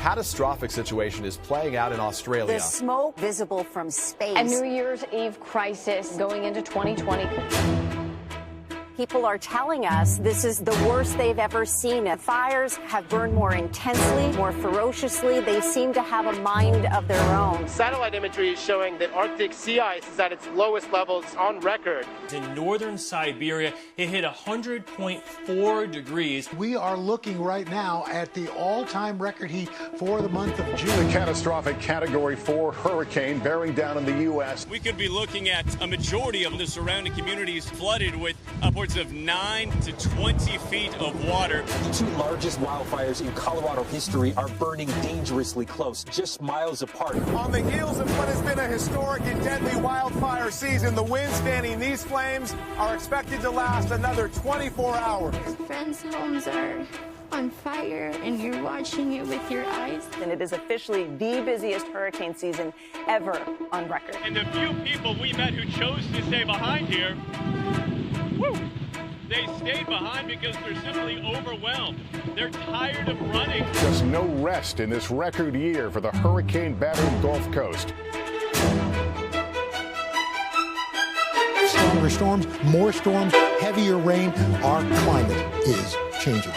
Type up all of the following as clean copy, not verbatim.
catastrophic situation is playing out in Australia. The smoke visible from space. A New Year's Eve crisis going into 2020. People are telling us this is the worst they've ever seen. The fires have burned more intensely, more ferociously. They seem to have a mind of their own. Satellite imagery is showing that Arctic sea ice is at its lowest levels on record. In northern Siberia, it hit 100.4 degrees. We are looking right now at the all-time record heat for the month of June. A catastrophic Category 4 hurricane bearing down in the U.S. We could be looking at a majority of the surrounding communities flooded with upwards of 9 to 20 feet of water. The two largest wildfires in Colorado history are burning dangerously close, just miles apart. On the heels of what has been a historic and deadly wildfire season, the winds fanning these flames are expected to last another 24 hours. Friends' homes are on fire and you're watching it with your eyes. And it is officially the busiest hurricane season ever on record. And the few people we met who chose to stay behind here, they stayed behind because they're simply overwhelmed. They're tired of running. Just no rest in this record year for the hurricane-battered Gulf Coast. Stronger storms, more storms, heavier rain. Our climate is changing.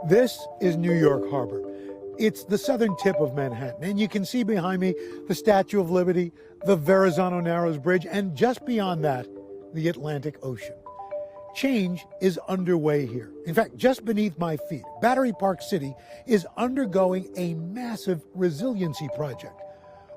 This is New York Harbor. It's the southern tip of Manhattan, and you can see behind me the Statue of Liberty, the Verrazano Narrows Bridge, and just beyond that, the Atlantic Ocean. Change is underway here. In fact, just beneath my feet, Battery Park City is undergoing a massive resiliency project.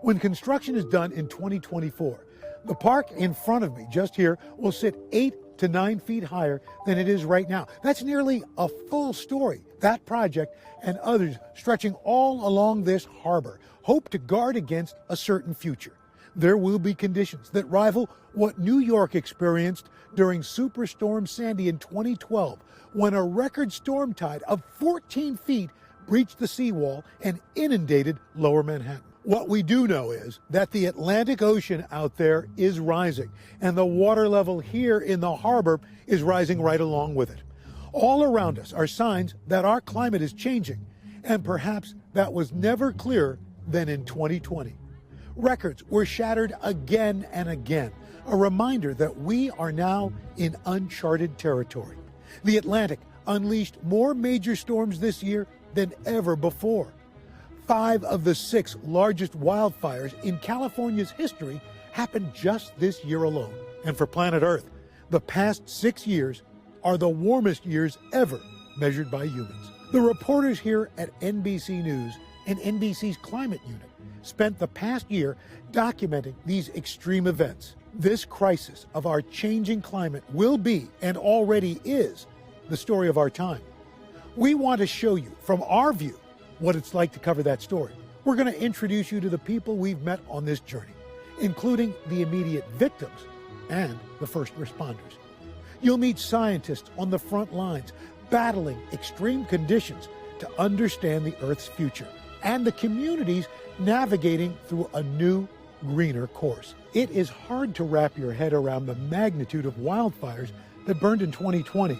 When construction is done in 2024, the park in front of me, just here, will sit 8 to 9 feet higher than it is right now. That's nearly a full story. That project and others stretching all along this harbor hope to guard against a certain future. There will be conditions that rival what New York experienced during Superstorm Sandy in 2012, when a record storm tide of 14 feet breached the seawall and inundated lower Manhattan. What we do know is that the Atlantic Ocean out there is rising, and the water level here in the harbor is rising right along with it. All around us are signs that our climate is changing, and perhaps that was never clearer than in 2020. Records were shattered again and again, a reminder that we are now in uncharted territory. The Atlantic unleashed more major storms this year than ever before. 5 of the 6 largest wildfires in California's history happened just this year alone. And for planet Earth, the past 6 years are the warmest years ever measured by humans. The reporters here at NBC News and NBC's Climate Unit spent the past year documenting these extreme events. This crisis of our changing climate will be, and already is, the story of our time. We want to show you, from our view, what it's like to cover that story. We're going to introduce you to the people we've met on this journey, including the immediate victims and the first responders. You'll meet scientists on the front lines, battling extreme conditions to understand the Earth's future, and the communities navigating through a new, greener course. It is hard to wrap your head around the magnitude of wildfires that burned in 2020.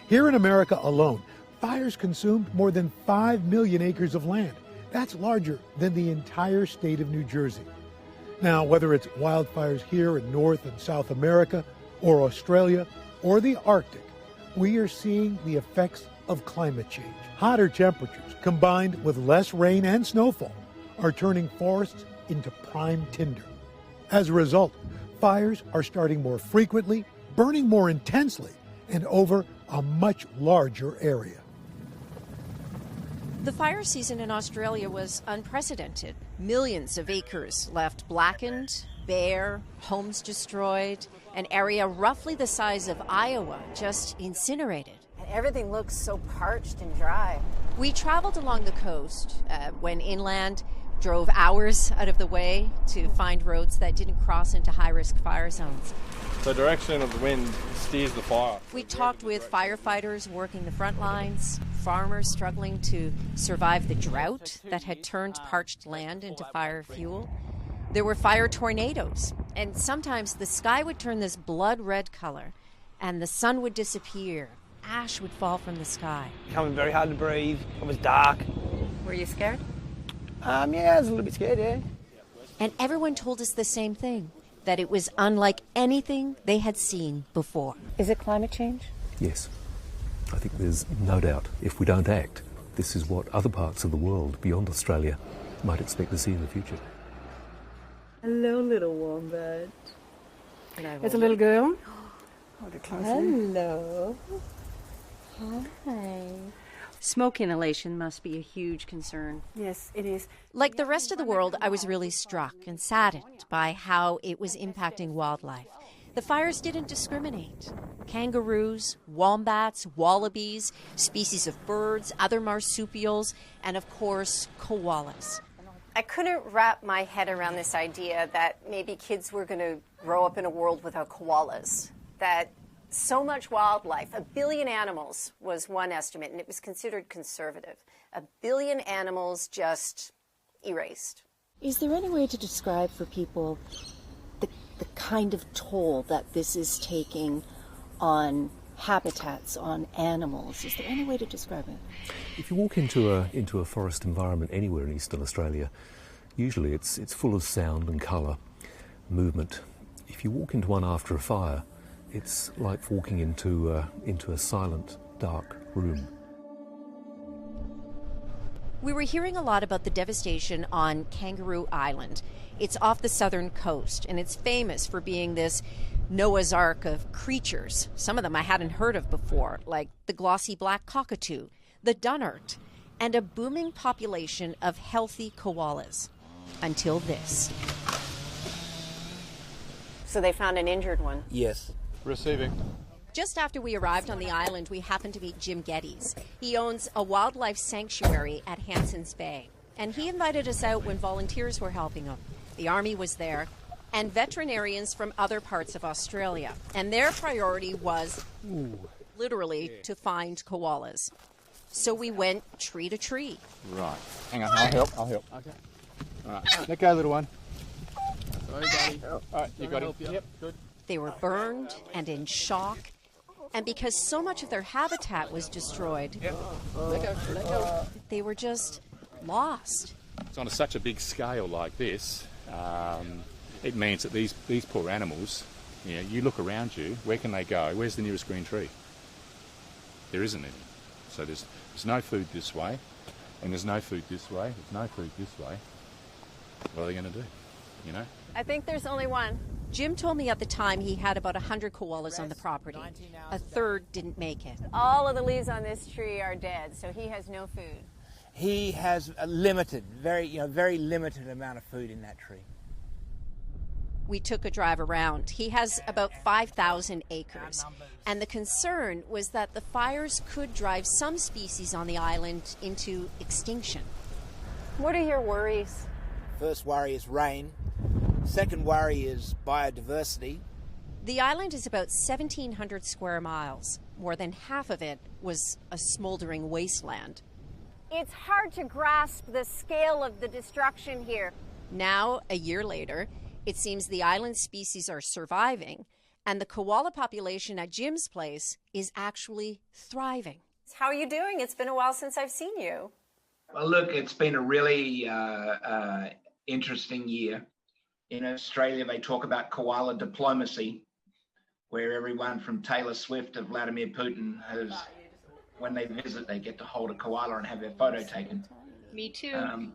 Here in America alone, fires consumed more than 5 million acres of land. That's larger than the entire state of New Jersey. Now, whether it's wildfires here in North and South America, or Australia, or the Arctic, we are seeing the effects of climate change. Hotter temperatures, combined with less rain and snowfall, are turning forests into prime tinder. As a result, fires are starting more frequently, burning more intensely, and over a much larger area. The fire season in Australia was unprecedented. Millions of acres left blackened, bare, homes destroyed, an area roughly the size of Iowa just incinerated. And everything looks so parched and dry. We traveled along the coast, went inland, drove hours out of the way to find roads that didn't cross into high-risk fire zones. The direction of the wind steers the fire. We talked with firefighters working the front lines, farmers struggling to survive the drought that had turned parched land into fire fuel. There were fire tornadoes, and sometimes the sky would turn this blood red color, and the sun would disappear. Ash would fall from the sky. Becoming very hard to breathe. It was dark. Were you scared? Yeah, I was a little bit scared, yeah. And everyone told us the same thing, that it was unlike anything they had seen before. Is it climate change? Yes. I think there's no doubt if we don't act, this is what other parts of the world beyond Australia might expect to see in the future. Hello, little wombat. It's a little girl. Hold it closer. Hello. Hi. Smoke inhalation must be a huge concern. Yes, it is. Like the rest of the world, I was really struck and saddened by how it was impacting wildlife. The fires didn't discriminate. Kangaroos, wombats, wallabies, species of birds, other marsupials, and of course, koalas. I couldn't wrap my head around this idea that maybe kids were going to grow up in a world without koalas, that so much wildlife, 1 billion animals was one estimate, and it was considered conservative. 1 billion animals just erased. Is there any way to describe for people the kind of toll that this is taking on habitats, on animals? Is there any way to describe it? If you walk into a forest environment anywhere in eastern Australia, usually it's full of sound and colour, movement. If you walk into one after a fire, it's like walking into a silent, dark room. We were hearing a lot about the devastation on Kangaroo Island. It's off the southern coast, and it's famous for being this Noah's Ark of creatures. Some of them I hadn't heard of before, like the glossy black cockatoo, the dunnart, and a booming population of healthy koalas. Until this. So they found an injured one? Yes. Receiving. Just after we arrived on the island, we happened to meet Jim Geddes. He owns a wildlife sanctuary at Hanson's Bay, and he invited us out when volunteers were helping him. The Army was there, and veterinarians from other parts of Australia. And their priority was literally to find koalas. So we went tree to tree. Right. Hang on, I'll help. Okay. All right, let go, little one. Sorry, buddy. All right, you got it. Yep, good. They were burned and in shock. And because so much of their habitat was destroyed, let go. They were just lost. It's on such a big scale like this, it means that these poor animals, you look around you, where can they go? Where's the nearest green tree? There isn't any. So there's no food this way, and there's no food this way, there's no food this way. What are they going to do, I think there's only one. Jim told me at the time he had about 100 koalas on the property. A third didn't make it. All of the leaves on this tree are dead, so he has no food. He has a limited, very limited amount of food in that tree. We took a drive around. He has about 5,000 acres. And the concern was that the fires could drive some species on the island into extinction. What are your worries? First worry is rain. Second worry is biodiversity. The island is about 1,700 square miles. More than half of it was a smoldering wasteland. It's hard to grasp the scale of the destruction here. Now, a year later, it seems the island species are surviving, and the koala population at Jim's place is actually thriving. How are you doing? It's been a while since I've seen you. Well, look, it's been a really interesting year. In Australia, they talk about koala diplomacy, where everyone from Taylor Swift to Vladimir Putin has, when they visit, they get to hold a koala and have their photo taken. Me too.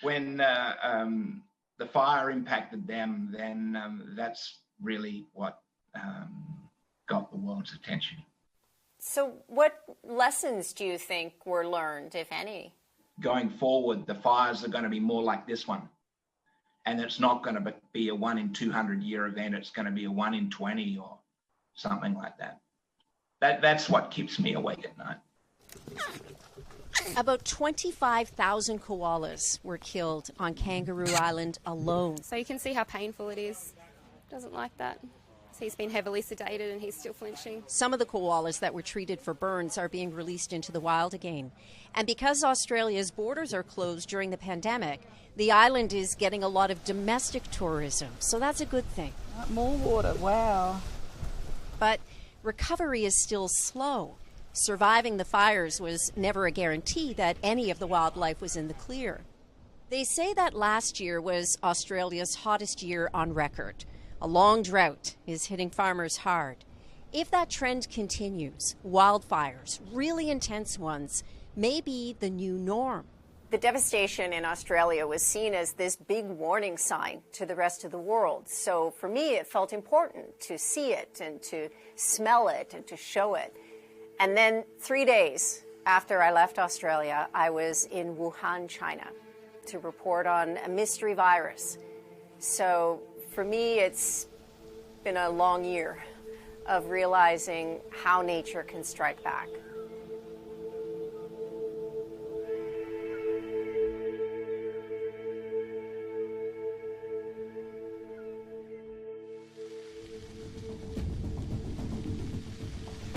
When the fire impacted them, then that's really what got the world's attention. So what lessons do you think were learned, if any? Going forward, the fires are going to be more like this one. And it's not going to be a 1 in 200 year event. It's going to be a 1 in 20 or something like that. That's what keeps me awake at night. About 25,000 koalas were killed on Kangaroo Island alone. So you can see how painful it is. doesn't like that. He's been heavily sedated and he's still flinching. Some of the koalas that were treated for burns are being released into the wild again. And because Australia's borders are closed during the pandemic, the island is getting a lot of domestic tourism, so that's a good thing. More water, wow. But recovery is still slow. Surviving the fires was never a guarantee that any of the wildlife was in the clear. They say that last year was Australia's hottest year on record. A long drought is hitting farmers hard. If that trend continues, wildfires, really intense ones, may be the new norm. The devastation in Australia was seen as this big warning sign to the rest of the world. So for me, it felt important to see it and to smell it and to show it. And then 3 days after I left Australia, I was in Wuhan, China, to report on a mystery virus. So for me, it's been a long year of realizing how nature can strike back.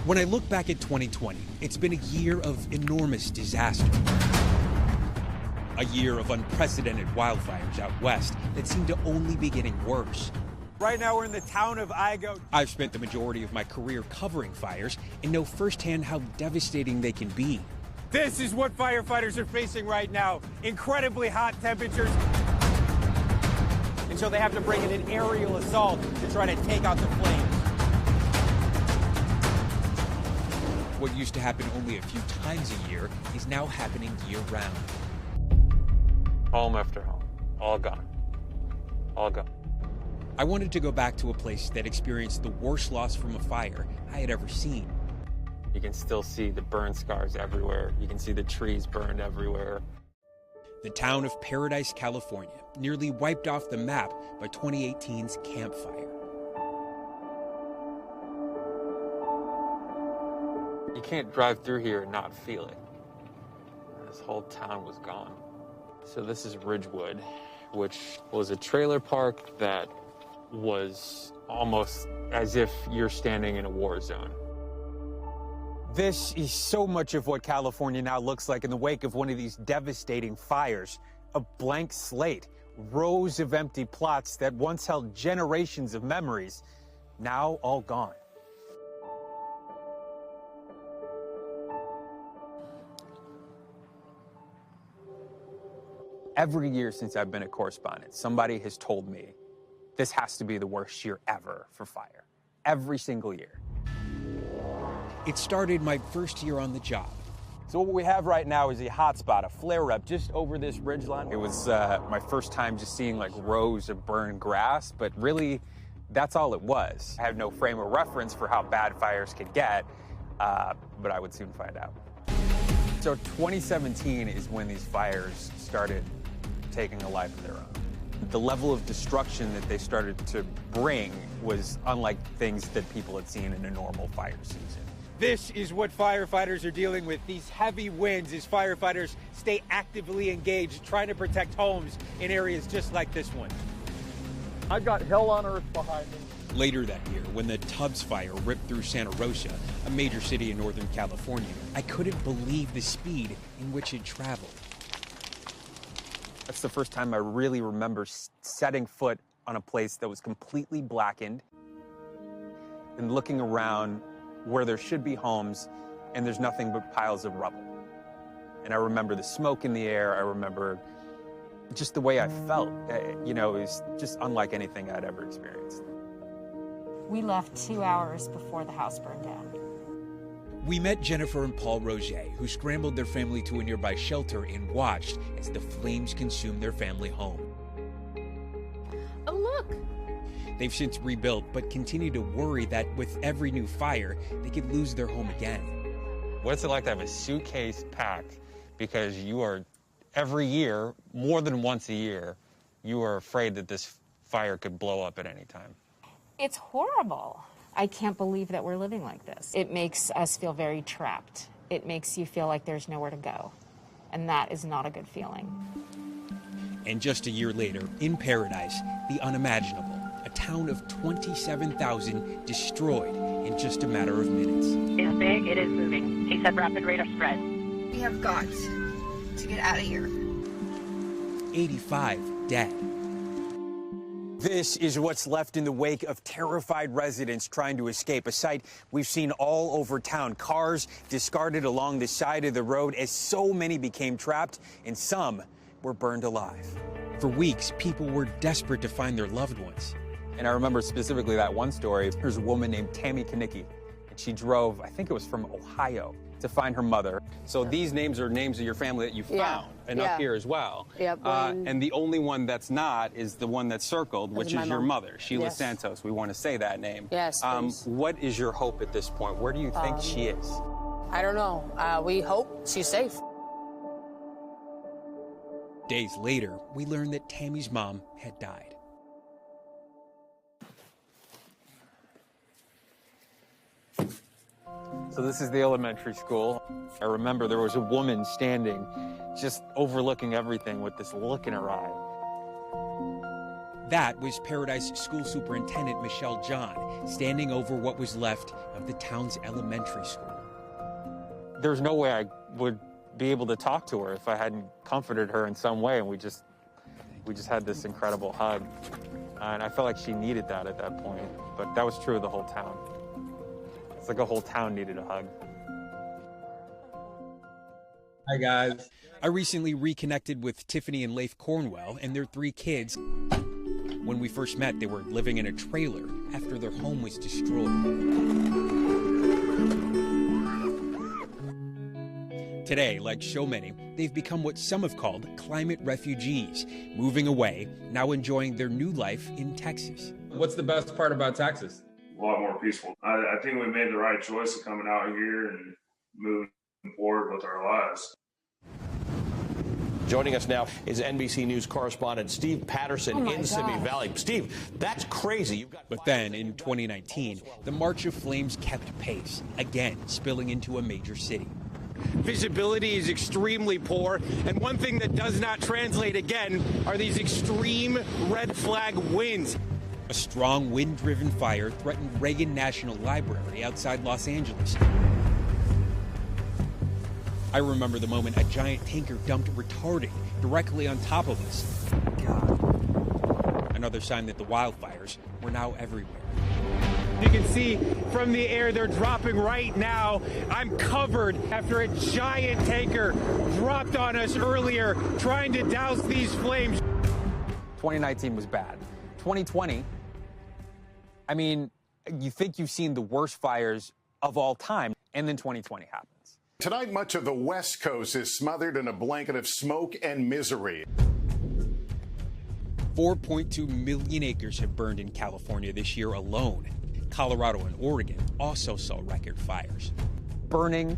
When I look back at 2020, it's been a year of enormous disaster. A year of unprecedented wildfires out west that seem to only be getting worse. Right now we're in the town of Igo. I've spent the majority of my career covering fires and know firsthand how devastating they can be. This is what firefighters are facing right now. Incredibly hot temperatures. And so they have to bring in an aerial assault to try to take out the flames. What used to happen only a few times a year is now happening year-round. Home after home, all gone, all gone. I wanted to go back to a place that experienced the worst loss from a fire I had ever seen. You can still see the burn scars everywhere. You can see the trees burned everywhere. The town of Paradise, California, nearly wiped off the map by 2018's Camp Fire. You can't drive through here and not feel it. This whole town was gone. So this is Ridgewood, which was a trailer park that was almost as if you're standing in a war zone. This is so much of what California now looks like in the wake of one of these devastating fires. A blank slate, rows of empty plots that once held generations of memories, now all gone. Every year since I've been a correspondent, somebody has told me this has to be the worst year ever for fire. Every single year. It started my first year on the job. So what we have right now is a hotspot, a flare-up just over this ridgeline. It was my first time just seeing like rows of burned grass, but really that's all it was. I have no frame of reference for how bad fires could get, but I would soon find out. So 2017 is when these fires started taking a life of their own. The level of destruction that they started to bring was unlike things that people had seen in a normal fire season. This is what firefighters are dealing with, these heavy winds as firefighters stay actively engaged, trying to protect homes in areas just like this one. I've got hell on earth behind me. Later that year, when the Tubbs fire ripped through Santa Rosa, a major city in Northern California, I couldn't believe the speed in which it traveled. That's the first time I really remember setting foot on a place that was completely blackened and looking around where there should be homes and there's nothing but piles of rubble. And I remember the smoke in the air. I remember just the way I felt. You know, it was just unlike anything I'd ever experienced. We left 2 hours before the house burned down. We met Jennifer and Paul Roger, who scrambled their family to a nearby shelter and watched as the flames consumed their family home. Oh, look! They've since rebuilt, but continue to worry that with every new fire, they could lose their home again. What's it like to have a suitcase packed because you are, every year, more than once a year, you are afraid that this fire could blow up at any time? It's horrible. I can't believe that we're living like this. It makes us feel very trapped. It makes you feel like there's nowhere to go. And that is not a good feeling. And just a year later, in Paradise, the unimaginable a town of 27,000 destroyed in just a matter of minutes. It's big, it is moving. He said rapid rate of spread. We have got to get out of here. 85 dead. This is what's left in the wake of terrified residents trying to escape, a sight we've seen all over town. Cars discarded along the side of the road as so many became trapped and some were burned alive. For weeks, people were desperate to find their loved ones. And I remember specifically that one story. There's a woman named Tammy Kanicki, and she drove, I think it was from Ohio, to find her mother. So these names are names of your family that you found, and up here as well. Yep. And the only one that's not is the one that's circled, which is your mother, Sheila Santos. We want to say that name. Yes, what is your hope at this point? Where do you think she is? I don't know. We hope she's safe. Days later, we learned that Tammy's mom had died. So this is the elementary school. I remember there was a woman standing just overlooking everything with this look in her eye. That was Paradise School Superintendent Michelle John standing over what was left of the town's elementary school. There's no way I would be able to talk to her if I hadn't comforted her in some way, and we just had this incredible hug. And I felt like she needed that at that point, but that was true of the whole town. It's like a whole town needed a hug. Hi, guys. I recently reconnected with Tiffany and Leif Cornwell and their 3 kids. When we first met, they were living in a trailer after their home was destroyed. Today, like so many, they've become what some have called climate refugees, moving away, now enjoying their new life in Texas. What's the best part about Texas? A lot more peaceful. I think we made the right choice of coming out here and moving forward with our lives. Joining us now is NBC News correspondent Steve Patterson in Simi Valley. Steve, that's crazy. But then, in 2019, the March of Flames kept pace, again spilling into a major city. Visibility is extremely poor, and one thing that does not translate again are these extreme red flag winds. A strong wind-driven fire threatened Reagan National Library outside Los Angeles. I remember the moment a giant tanker dumped retardant directly on top of us. God. Another sign that the wildfires were now everywhere. You can see from the air they're dropping right now. I'm covered after a giant tanker dropped on us earlier trying to douse these flames. 2019 was bad. 2020, I mean, you think you've seen the worst fires of all time, and then 2020 happens. Tonight, much of the West Coast is smothered in a blanket of smoke and misery. 4.2 million acres have burned in California this year alone. Colorado and Oregon also saw record fires. Burning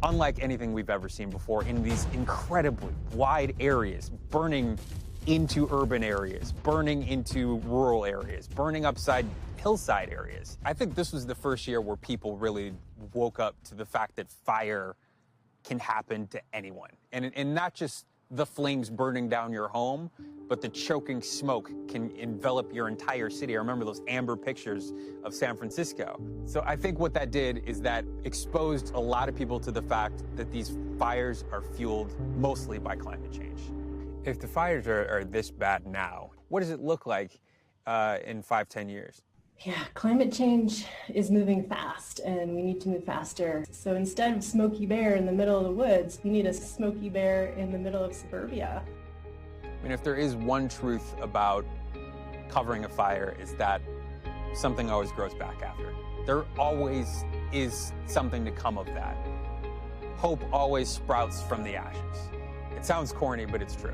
unlike anything we've ever seen before in these incredibly wide areas, burning into urban areas, burning into rural areas, burning upside hillside areas. I think this was the first year where people really woke up to the fact that fire can happen to anyone. And not just the flames burning down your home, but the choking smoke can envelop your entire city. I remember those amber pictures of San Francisco. So I think what that did is that exposed a lot of people to the fact that these fires are fueled mostly by climate change. If the fires are this bad now, what does it look like in 5-10 years? Yeah, climate change is moving fast, and we need to move faster. So instead of Smokey Bear in the middle of the woods, we need a Smokey Bear in the middle of suburbia. I mean, if there is one truth about covering a fire, is that something always grows back after. There always is something to come of that. Hope always sprouts from the ashes. It sounds corny, but it's true.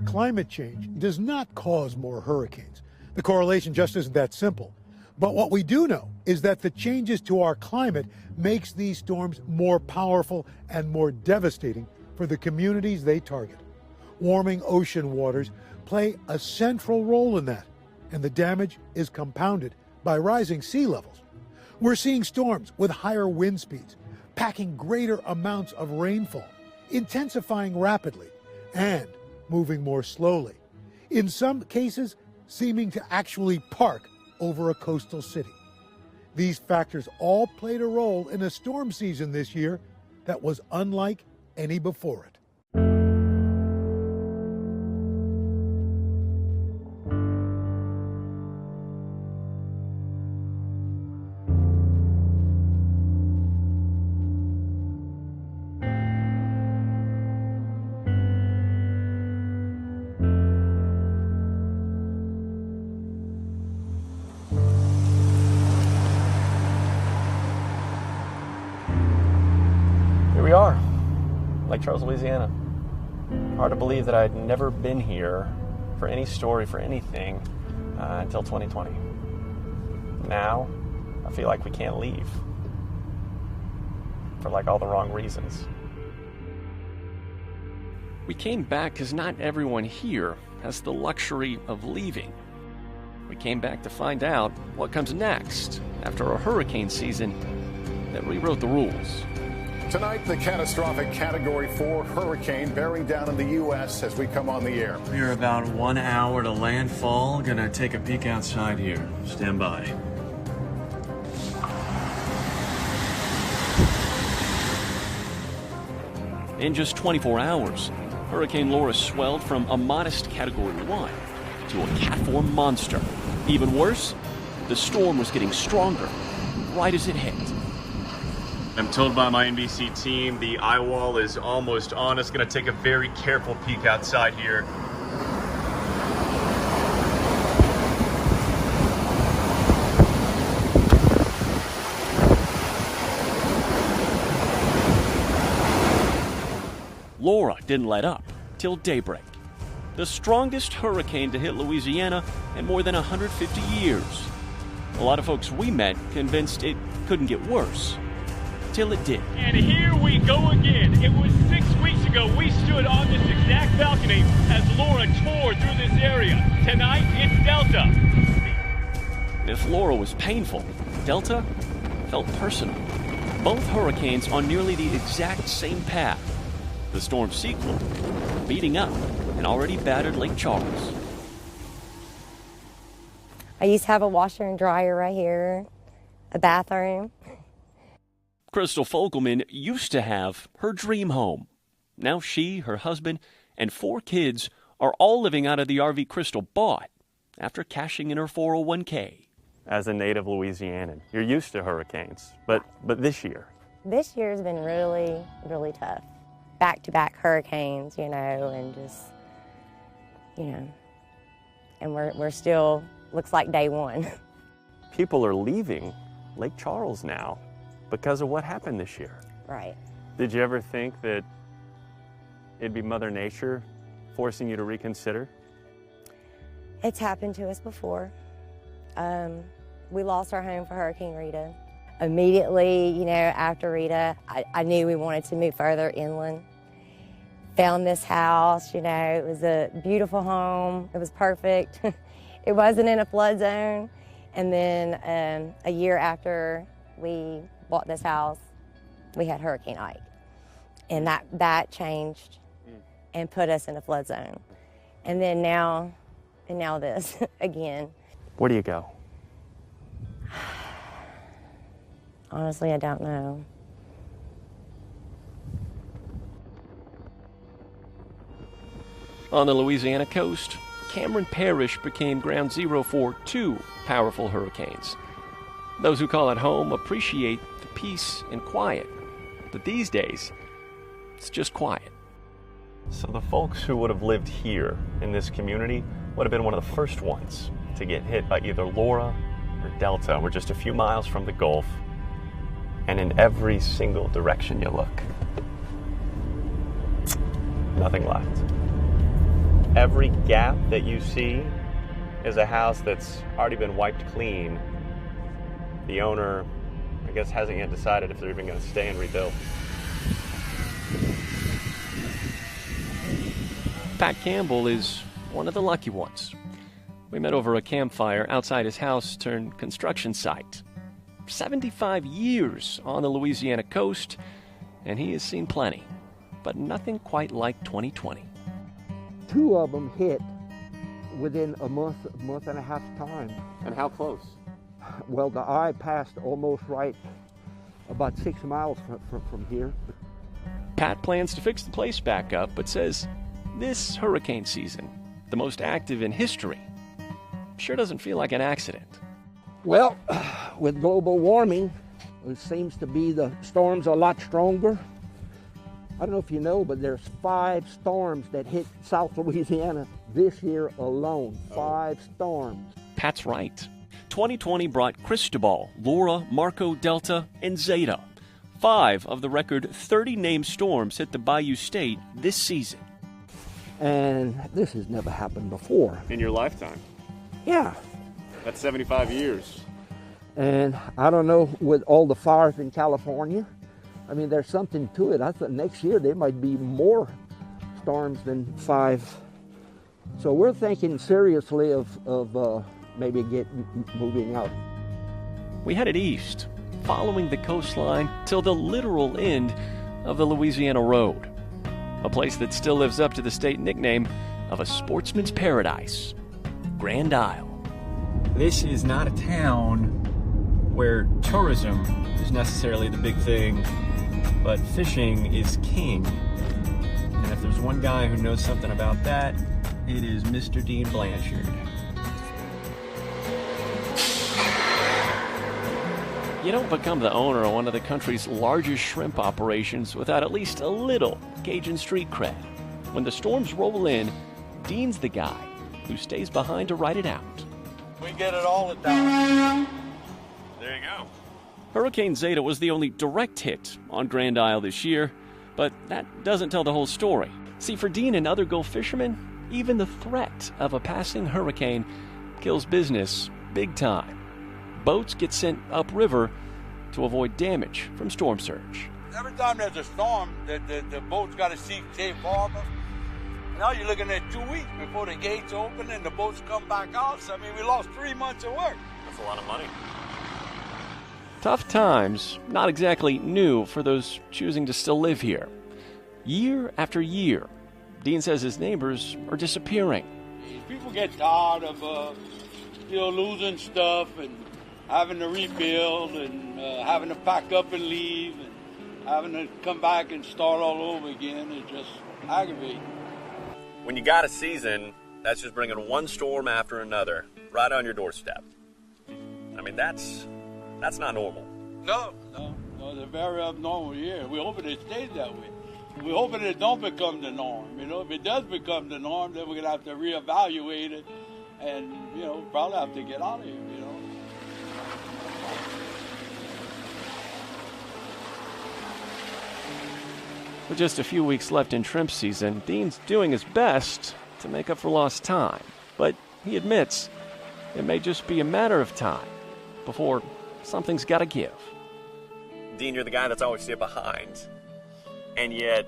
Climate change does not cause more hurricanes. The correlation just isn't that simple. But what we do know is that the changes to our climate makes these storms more powerful and more devastating for the communities they target. Warming ocean waters play a central role in that, and the damage is compounded by rising sea levels. We're seeing storms with higher wind speeds, packing greater amounts of rainfall, intensifying rapidly, and moving more slowly. In some cases, seeming to actually park over a coastal city. These factors all played a role in a storm season this year that was unlike any before it. We are, Lake Charles, Louisiana. Hard to believe that I'd never been here for any story, for anything, until 2020. Now, I feel like we can't leave. For like all the wrong reasons. We came back because not everyone here has the luxury of leaving. We came back to find out what comes next after a hurricane season that rewrote the rules. Tonight, the catastrophic Category 4 hurricane bearing down on the U.S. as we come on the air. We're about 1 hour to landfall. Gonna take a peek outside here. Stand by. In just 24 hours, Hurricane Laura swelled from a modest Category 1 to a Cat 4 monster. Even worse, the storm was getting stronger right as it hit. I'm told by my NBC team the eye wall is almost on us. Gonna take a very careful peek outside here. Laura didn't let up till daybreak. The strongest hurricane to hit Louisiana in more than 150 years. A lot of folks we met convinced it couldn't get worse. Till it did. And here we go again. It was 6 weeks ago we stood on this exact balcony as Laura tore through this area. Tonight, it's Delta. If Laura was painful, Delta felt personal. Both hurricanes on nearly the exact same path. The storm sequel, beating up an already battered Lake Charles. I used to have a washer and dryer right here, a bathroom. Crystal Fogelman used to have her dream home. Now she, her husband, and 4 kids are all living out of the RV Crystal bought after cashing in her 401k. As a native Louisianan, you're used to hurricanes, but this year? This year's been really, really tough. Back-to-back hurricanes, and just, and we're still, looks like day one. People are leaving Lake Charles now because of what happened this year. Right. Did you ever think that it'd be Mother Nature forcing you to reconsider? It's happened to us before. We lost our home for Hurricane Rita. Immediately, after Rita, I knew we wanted to move further inland. Found this house, it was a beautiful home. It was perfect. It wasn't in a flood zone. And then a year after we bought this house, we had Hurricane Ike. And that changed and put us in a flood zone. And then now this again. Where do you go? Honestly, I don't know. On the Louisiana coast, Cameron Parish became ground zero for 2 powerful hurricanes. Those who call it home appreciate the peace and quiet. But these days, it's just quiet. So the folks who would have lived here in this community would have been one of the first ones to get hit by either Laura or Delta. We're just a few miles from the Gulf, and in every single direction you look, nothing left. Every gap that you see is a house that's already been wiped clean. The owner, I guess, hasn't yet decided if they're even going to stay and rebuild. Pat Campbell is one of the lucky ones. We met over a campfire outside his house turned construction site. 75 years on the Louisiana coast, and he has seen plenty, but nothing quite like 2020. 2 of them hit within a month and a half time. And how close? Well, the eye passed almost right about 6 miles from here. Pat plans to fix the place back up, but says this hurricane season, the most active in history, sure doesn't feel like an accident. Well, with global warming, it seems to be the storms are a lot stronger. I don't know if you know, but there's 5 storms that hit South Louisiana this year alone. 5 storms. Pat's right. 2020 brought Cristobal, Laura, Marco, Delta, and Zeta. 5 of the record 30 named storms hit the Bayou State this season. And this has never happened before. In your lifetime? Yeah. That's 75 years. And I don't know, with all the fires in California, I mean, there's something to it. I thought next year there might be more storms than 5. So we're thinking seriously of maybe moving out. We headed east, following the coastline till the literal end of the Louisiana Road, a place that still lives up to the state nickname of a sportsman's paradise, Grand Isle. This is not a town where tourism is necessarily the big thing, but fishing is king. And if there's one guy who knows something about that, it is Mr. Dean Blanchard. You don't become the owner of one of the country's largest shrimp operations without at least a little Cajun street cred. When the storms roll in, Dean's the guy who stays behind to ride it out. We get it all the time. There you go. Hurricane Zeta was the only direct hit on Grand Isle this year, but that doesn't tell the whole story. See, for Dean and other Gulf fishermen, even the threat of a passing hurricane kills business big time. Boats get sent upriver to avoid damage from storm surge. Every time there's a storm, the boat's got to seek safe harbor. Now you're looking at 2 weeks before the gates open and the boats come back out. So, I mean, we lost 3 months of work. That's a lot of money. Tough times, not exactly new for those choosing to still live here. Year after year, Dean says his neighbors are disappearing. People get tired of, losing stuff and having to rebuild and having to pack up and leave and having to come back and start all over again. It's just aggravating. When you got a season, that's just bringing one storm after another right on your doorstep. I mean, that's not normal. No, it's a very abnormal year. We're hoping it stays that way. We're hoping it don't become the norm. If it does become the norm, then we're going to have to reevaluate it and, probably have to get out of here, With just a few weeks left in shrimp season, Dean's doing his best to make up for lost time. But he admits it may just be a matter of time before something's got to give. Dean, you're the guy that's always stayed behind. And yet,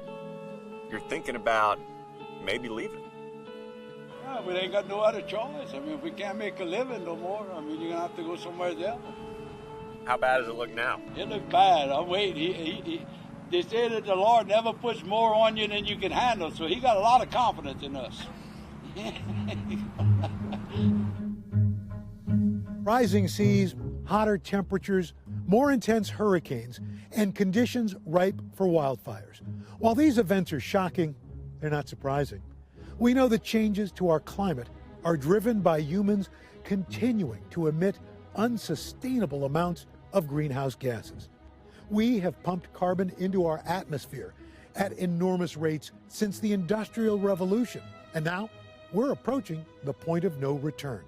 you're thinking about maybe leaving. Yeah, we ain't got no other choice. If we can't make a living no more, you're going to have to go somewhere else. How bad does it look now? It looks bad. I'm waiting. They say that the Lord never puts more on you than you can handle, so he got a lot of confidence in us. Rising seas, hotter temperatures, more intense hurricanes, and conditions ripe for wildfires. While these events are shocking, they're not surprising. We know that changes to our climate are driven by humans continuing to emit unsustainable amounts of greenhouse gases. We have pumped carbon into our atmosphere at enormous rates since the Industrial Revolution, and now we're approaching the point of no return.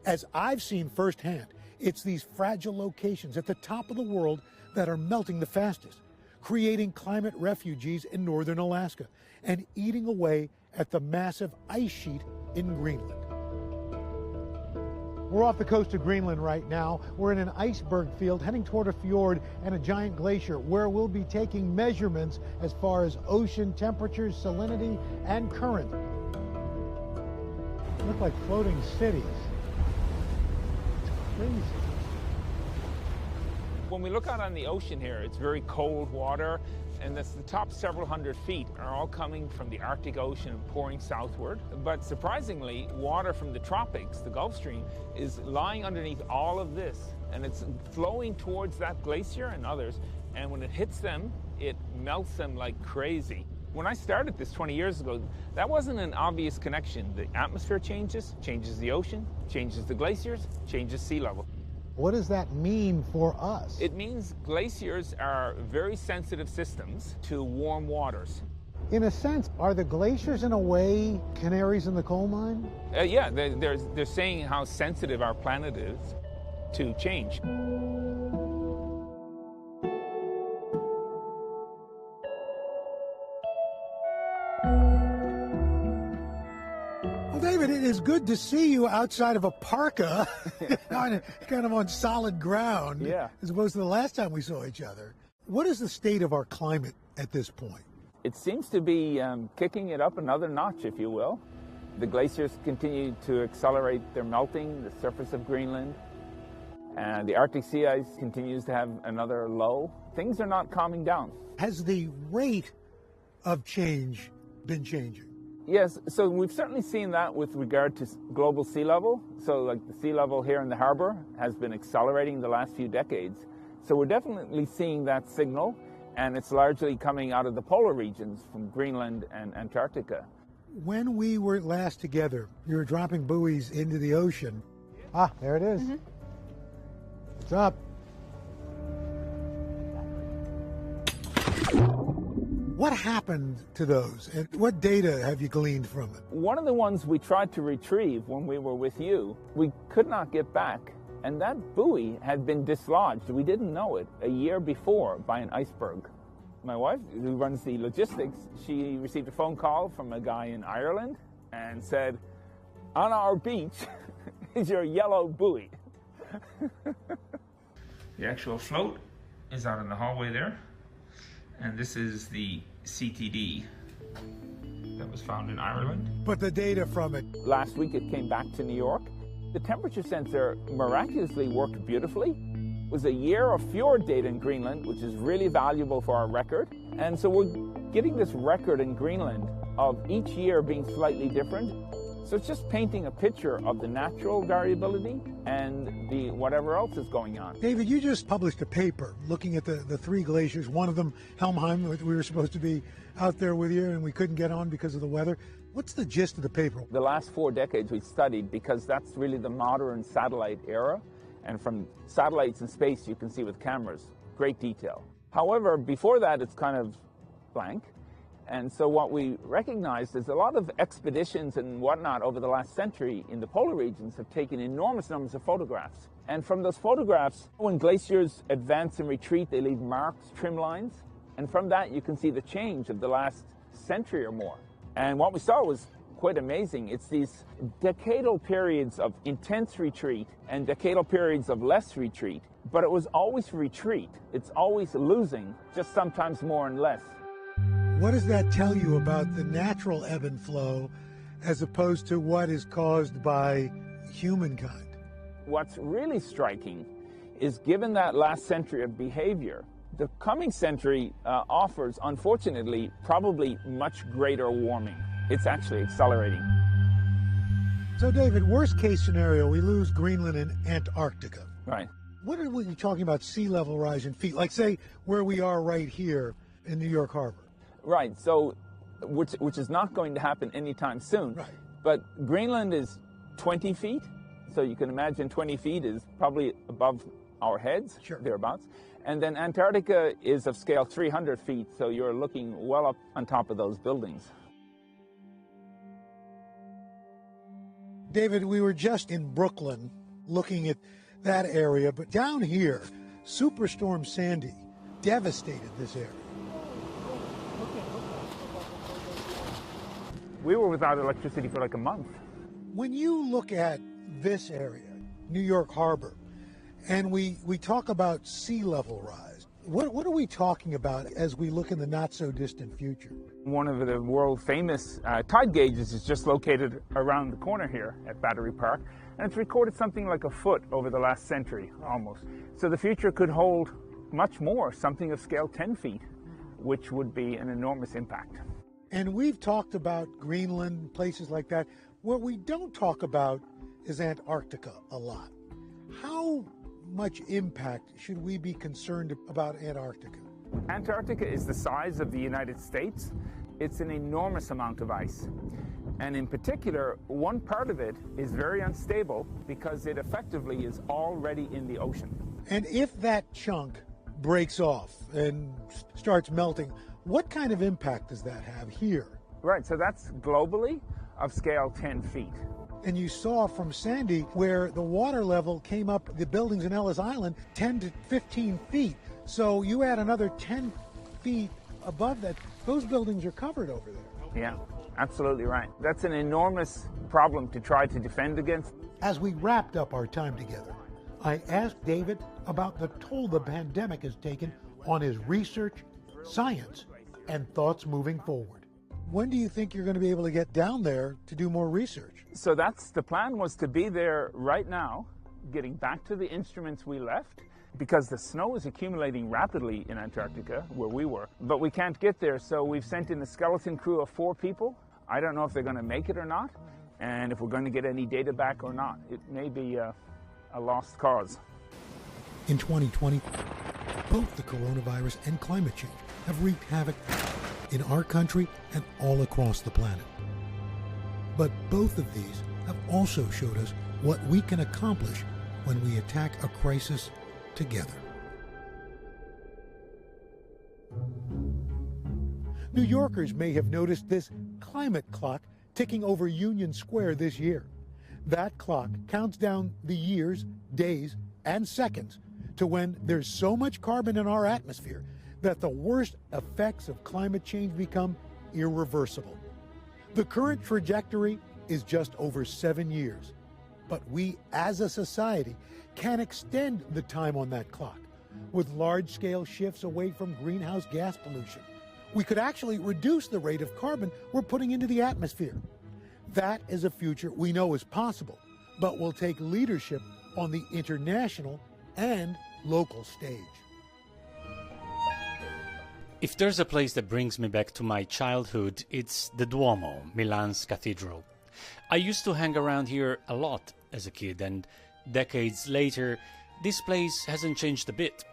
As I've seen firsthand, it's these fragile locations at the top of the world that are melting the fastest, creating climate refugees in northern Alaska and eating away at the massive ice sheet in Greenland. We're off the coast of Greenland right now. We're in an iceberg field heading toward a fjord and a giant glacier where we'll be taking measurements as far as ocean temperatures, salinity, and current. They look like floating cities. It's crazy. When we look out on the ocean here, it's very cold water, and the top several hundred feet are all coming from the Arctic Ocean and pouring southward. But surprisingly, water from the tropics, the Gulf Stream, is lying underneath all of this, and it's flowing towards that glacier and others, and when it hits them, it melts them like crazy. When I started this 20 years ago, that wasn't an obvious connection. The atmosphere changes the ocean, changes the glaciers, changes sea level. What does that mean for us? It means glaciers are very sensitive systems to warm waters. In a sense, are the glaciers in a way canaries in the coal mine? Yeah, they're saying how sensitive our planet is to change. David, it is good to see you outside of a parka, kind of on solid ground, as opposed to the last time we saw each other. What is the state of our climate at this point? It seems to be kicking it up another notch, if you will. The glaciers continue to accelerate their melting, the surface of Greenland, and the Arctic sea ice continues to have another low. Things are not calming down. Has the rate of change been changing? Yes, so we've certainly seen that with regard to global sea level. So like the sea level here in the harbor has been accelerating the last few decades. So we're definitely seeing that signal, and it's largely coming out of the polar regions from Greenland and Antarctica. When we were last together, you were dropping buoys into the ocean. Ah, there it is. Mm-hmm. It's up. What happened to those, and what data have you gleaned from it? One of the ones we tried to retrieve when we were with you, we could not get back, and that buoy had been dislodged. We didn't know it a year before by an iceberg. My wife, who runs the logistics, she received a phone call from a guy in Ireland and said, "On our beach is your yellow buoy." The actual float is out in the hallway there. And this is the CTD that was found in Ireland. But the data from it? Last week it came back to New York. The temperature sensor miraculously worked beautifully. It was a year of fjord data in Greenland, which is really valuable for our record. And so we're getting this record in Greenland of each year being slightly different. So it's just painting a picture of the natural variability and the whatever else is going on. David, you just published a paper looking at the three glaciers, one of them, Helmheim, we were supposed to be out there with you and we couldn't get on because of the weather. What's the gist of the paper? The last 4 decades we studied because that's really the modern satellite era. And from satellites in space you can see with cameras, great detail. However, before that it's kind of blank. And so what we recognized is a lot of expeditions and whatnot over the last century in the polar regions have taken enormous numbers of photographs. And from those photographs, when glaciers advance and retreat, they leave marks, trim lines. And from that, you can see the change of the last century or more. And what we saw was quite amazing. It's these decadal periods of intense retreat and decadal periods of less retreat. But it was always retreat. It's always losing, just sometimes more and less. What does that tell you about the natural ebb and flow as opposed to what is caused by humankind? What's really striking is, given that last century of behavior, the coming century offers, unfortunately, probably much greater warming. It's actually accelerating. So, David, worst case scenario, we lose Greenland and Antarctica. Right. What are we talking about sea level rise in feet? Like, say, where we are right here in New York Harbor. Right, so, which is not going to happen anytime soon. Right. But Greenland is 20 feet, so you can imagine 20 feet is probably above our heads, thereabouts. And then Antarctica is of scale 300 feet, so you're looking well up on top of those buildings. David, we were just in Brooklyn looking at that area, but down here, Superstorm Sandy devastated this area. We were without electricity for like a month. When you look at this area, New York Harbor, and we talk about sea level rise, what are we talking about as we look in the not-so-distant future? One of the world-famous tide gauges is just located around the corner here at Battery Park, and it's recorded something like a foot over the last century, almost. So the future could hold much more, something of scale 10 feet, which would be an enormous impact. And we've talked about Greenland, places like that. What we don't talk about is Antarctica a lot. How much impact should we be concerned about Antarctica? Antarctica is the size of the United States. It's an enormous amount of ice. And in particular, one part of it is very unstable because it effectively is already in the ocean. And if that chunk breaks off and starts melting, what kind of impact does that have here? Right, so that's globally of scale 10 feet. And you saw from Sandy where the water level came up the buildings in Ellis Island 10 to 15 feet. So you add another 10 feet above that, those buildings are covered over there. Yeah, absolutely right. That's an enormous problem to try to defend against. As we wrapped up our time together, I asked David about the toll the pandemic has taken on his research, science, and thoughts moving forward. When do you think you're going to be able to get down there to do more research? So that's the plan, was to be there right now, getting back to the instruments we left, because the snow is accumulating rapidly in Antarctica, where we were. But we can't get there, so we've sent in a skeleton crew of 4 people. I don't know if they're going to make it or not, and if we're going to get any data back or not. It may be a lost cause. In 2020, both the coronavirus and climate change have wreaked havoc in our country and all across the planet. But both of these have also showed us what we can accomplish when we attack a crisis together. New Yorkers may have noticed this climate clock ticking over Union Square this year. That clock counts down the years, days, and seconds to when there's so much carbon in our atmosphere that the worst effects of climate change become irreversible. The current trajectory is just over 7 years, but we as a society can extend the time on that clock with large-scale shifts away from greenhouse gas pollution. We could actually reduce the rate of carbon we're putting into the atmosphere. That is a future we know is possible, but will take leadership on the international and local stage. If there's a place that brings me back to my childhood, it's the Duomo, Milan's cathedral. I used to hang around here a lot as a kid, and decades later, this place hasn't changed a bit.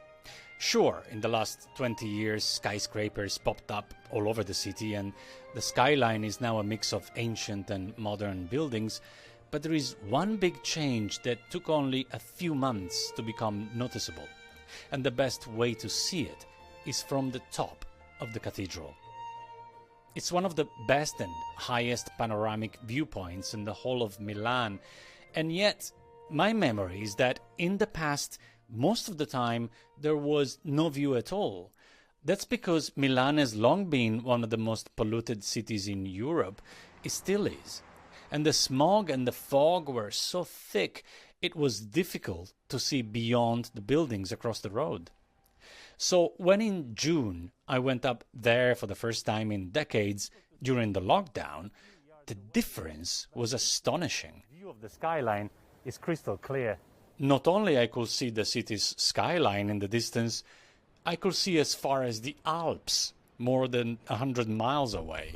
Sure, in the last 20 years, skyscrapers popped up all over the city, and the skyline is now a mix of ancient and modern buildings, but there is one big change that took only a few months to become noticeable, and the best way to see it is from the top of the cathedral. It's one of the best and highest panoramic viewpoints in the whole of Milan, and yet my memory is that in the past, most of the time, there was no view at all. That's because Milan has long been one of the most polluted cities in Europe. It still is. And the smog and the fog were so thick, it was difficult to see beyond the buildings across the road. So when in June I went up there for the first time in decades during the lockdown, the difference was astonishing. The view of the skyline is crystal clear. Not only I could see the city's skyline in the distance, I could see as far as the Alps, more than 100 miles away.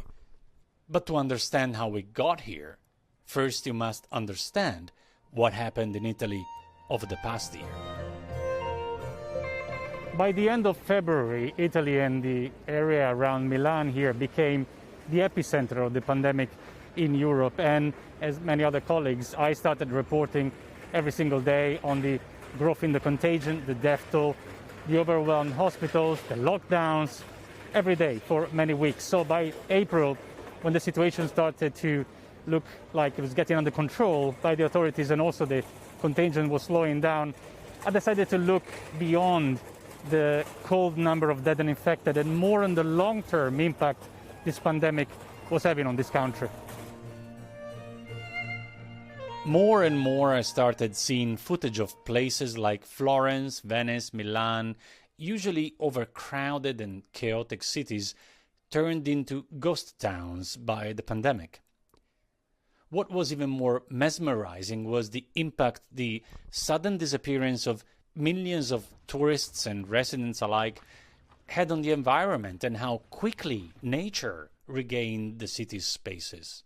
But to understand how we got here, first you must understand what happened in Italy over the past year. By the end of February, Italy and the area around Milan here became the epicenter of the pandemic in Europe. And as many other colleagues, I started reporting every single day on the growth in the contagion, the death toll, the overwhelmed hospitals, the lockdowns, every day for many weeks. So by April, when the situation started to look like it was getting under control by the authorities and also the contagion was slowing down, I decided to look beyond the cold number of dead and infected and more on the long-term impact this pandemic was having on this country. More and more I started seeing footage of places like Florence, Venice, Milan, usually overcrowded and chaotic cities, turned into ghost towns by the pandemic. What was even more mesmerizing was the impact the sudden disappearance of millions of tourists and residents alike had on the environment and how quickly nature regained the city's spaces.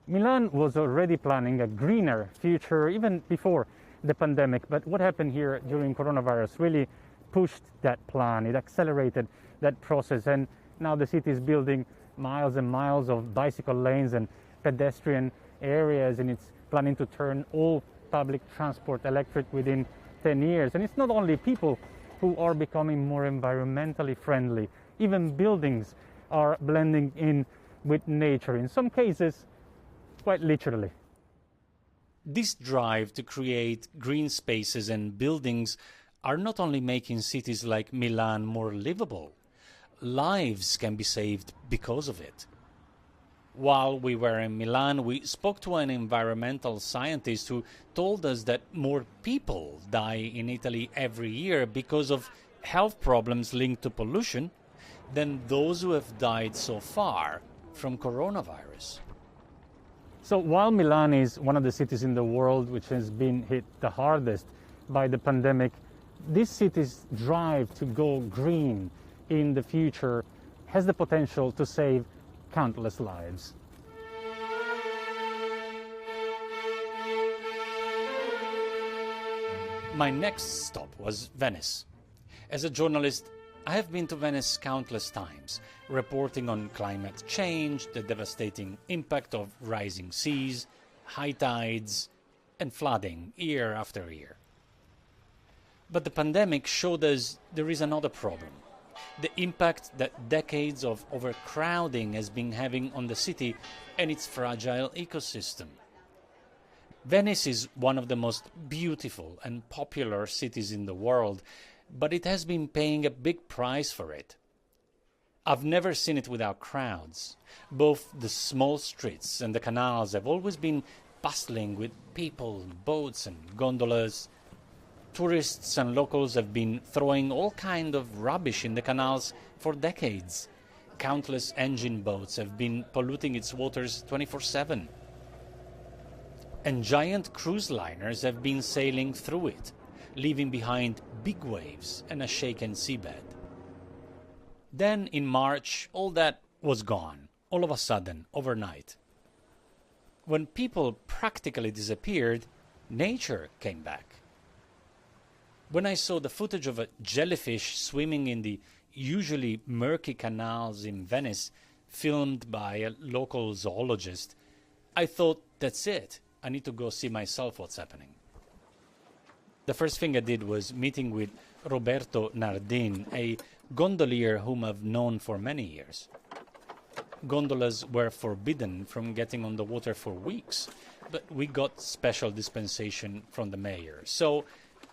Milan was already planning a greener future even before the pandemic, but what happened here during coronavirus really pushed that plan. It accelerated that process, and now the city is building miles and miles of bicycle lanes and pedestrian areas, and it's planning to turn all public transport electric within 10 years. And it's not only people who are becoming more environmentally friendly. Even buildings are blending in with nature, in some cases quite literally. This drive to create green spaces and buildings are not only making cities like Milan more livable, lives can be saved because of it. While we were in Milan, we spoke to an environmental scientist who told us that more people die in Italy every year because of health problems linked to pollution than those who have died so far from coronavirus. So while Milan is one of the cities in the world which has been hit the hardest by the pandemic, this city's drive to go green in the future has the potential to save countless lives. My next stop was Venice. As a journalist, I have been to Venice countless times, reporting on climate change, the devastating impact of rising seas, high tides, and flooding year after year. But the pandemic showed us there is another problem: the impact that decades of overcrowding has been having on the city and its fragile ecosystem. Venice is one of the most beautiful and popular cities in the world, but it has been paying a big price for it. I've never seen it without crowds. Both the small streets and the canals have always been bustling with people, boats and gondolas. Tourists and locals have been throwing all kinds of rubbish in the canals for decades. Countless engine boats have been polluting its waters 24/7. And giant cruise liners have been sailing through it, leaving behind big waves and a shaken seabed. Then in March, all that was gone, all of a sudden, overnight. When people practically disappeared, nature came back. When I saw the footage of a jellyfish swimming in the usually murky canals in Venice, filmed by a local zoologist, I thought, that's it. I need to go see myself what's happening. The first thing I did was meeting with Roberto Nardin, a gondolier whom I've known for many years. Gondolas were forbidden from getting on the water for weeks, but we got special dispensation from the mayor. So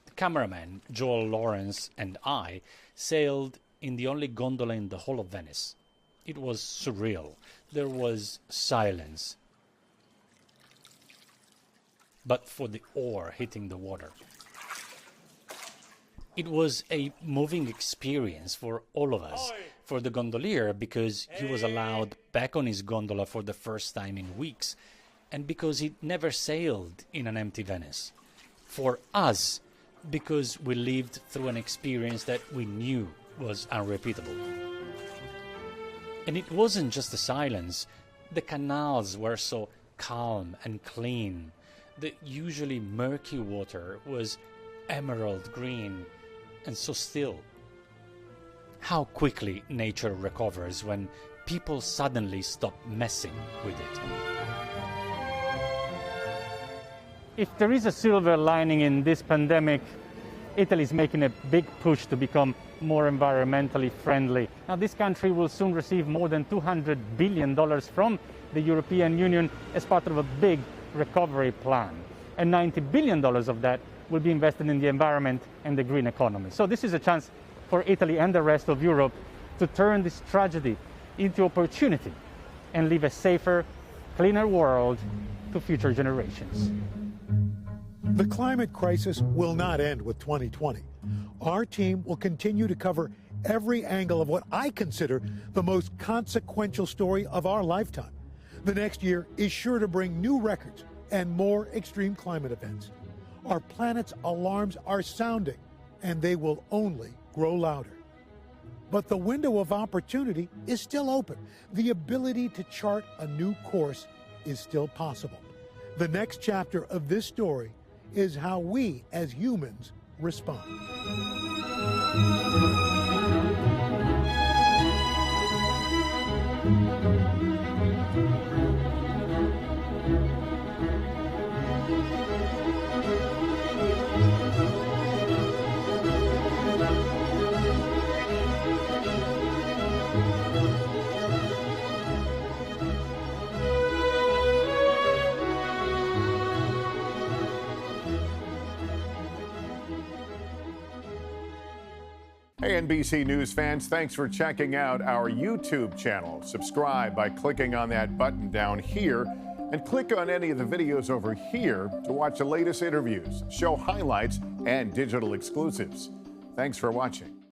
the cameraman, Joel Lawrence, and I sailed in the only gondola in the whole of Venice. It was surreal. There was silence, but for the oar hitting the water. It was a moving experience for all of us. For the gondolier, because he was allowed back on his gondola for the first time in weeks, and because he'd never sailed in an empty Venice. For us, because we lived through an experience that we knew was unrepeatable. And it wasn't just the silence. The canals were so calm and clean. The usually murky water was emerald green and so still. How quickly nature recovers when people suddenly stop messing with it. If there is a silver lining in this pandemic, Italy is making a big push to become more environmentally friendly. Now, this country will soon receive more than $200 billion from the European Union as part of a big recovery plan. And $90 billion of that will be invested in the environment and the green economy. So this is a chance for Italy and the rest of Europe to turn this tragedy into opportunity and leave a safer, cleaner world to future generations. The climate crisis will not end with 2020. Our team will continue to cover every angle of what I consider the most consequential story of our lifetime. The next year is sure to bring new records and more extreme climate events. Our planet's alarms are sounding, and they will only grow louder. But the window of opportunity is still open. The ability to chart a new course is still possible. The next chapter of this story is how we as humans respond. Hey, NBC News fans, thanks for checking out our YouTube channel. Subscribe by clicking on that button down here and click on any of the videos over here to watch the latest interviews, show highlights, and digital exclusives. Thanks for watching.